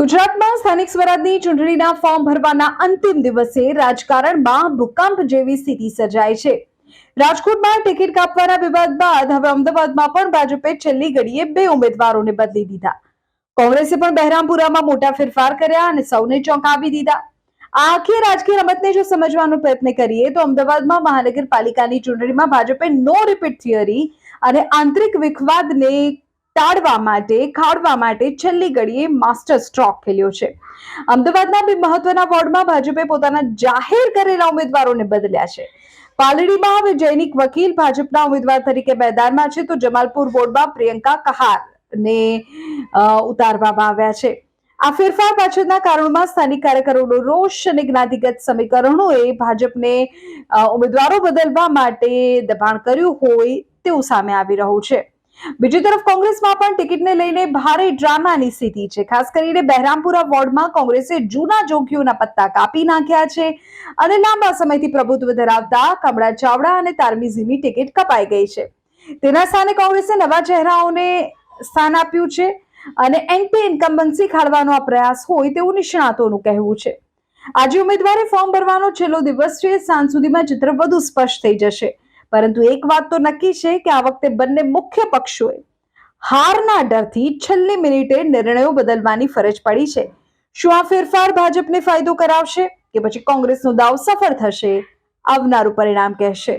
ગુજરાતમાં સ્થાનિક સ્વરાજની ચૂંટણીના ફોર્મ ભરવાના અંતિમ દિવસે રાજકારણમાં ભૂકંપ જેવી સ્થિતિ સર્જાઈ છે. રાજકોટમાં ટિકિટ કાપવાના વિવાદ બાદ હવે અમદાવાદમાં પણ ભાજપે છેલ્લી ઘડીએ બે ઉમેદવારોને બદલી દીધા. કોંગ્રેસે પણ બહેરામપુરામાં મોટા ફેરફાર કર્યા અને સૌને ચોંકાવી દીધા. આ આખી રાજકીય રમતને જો સમજવાનો પ્રયત્ન કરીએ તો અમદાવાદમાં મહાનગરપાલિકાની ચૂંટણીમાં ભાજપે નો રિપીટ થિયરી અને આંતરિક વિખવાદને ખાળવા માટે છેલ્લી ઘડીએ માસ્ટર સ્ટ્રોક ખેલ્યો છે. અમદાવાદના બે મહત્વના વોર્ડમાં ભાજપે પોતાના જાહેર કરેલા ઉમેદવારોને બદલ્યા છે. પાલડીમાં હવે જૈનિક વકીલ ભાજપના ઉમેદવાર તરીકે મેદાનમાં છે, તો જમાલપુર વોર્ડમાં પ્રિયંકા કહારને ઉતારવામાં આવ્યા છે. આ ફેરફાર પાછળના કારણોમાં સ્થાનિક કાર્યકરોનો રોષ અને જ્ઞાતિગત સમીકરણોએ ભાજપને ઉમેદવારો બદલવા માટે દબાણ કર્યું હોય તેવું સામે આવી રહ્યું છે. બીજી તરફ કોંગ્રેસમાં પણ ટિકિટને લઈને ભારે ડ્રામાની સ્થિતિ છે. ખાસ કરીને બહેરામપુરા વોર્ડમાં કોંગ્રેસે જૂના જોગીઓના પત્તા કાપી નાખ્યા છે અને લાંબા સમયથી પ્રભુત્વ ધરાવતા કમળા ચાવડા અને તારમીઝીની ટિકિટ કપાઈ ગઈ છે. તેના સ્થાને કોંગ્રેસે નવા ચહેરાઓને સ્થાન આપ્યું છે અને એન્ટી ઇન્કમ્બન્સી ખાળવાનો આ પ્રયાસ હોય તેવું નિષ્ણાતોનું કહેવું છે. આજે ઉમેદવારે ફોર્મ ભરવાનો છેલ્લો દિવસ છે. સાંજ સુધીમાં ચિત્ર વધુ સ્પષ્ટ થઈ જશે. પરંતુ એક વાત તો નક્કી છે કે આ વખતે બંને મુખ્ય પક્ષોએ હારના ડરથી છેલ્લી મિનિટે નિર્ણયો બદલવાની ફરજ પડી છે. શું આ ફેરફાર ભાજપને ફાયદો કરાવશે કે પછી કોંગ્રેસનો દાવ સફળ થશે? આવનારું પરિણામ કહેશે.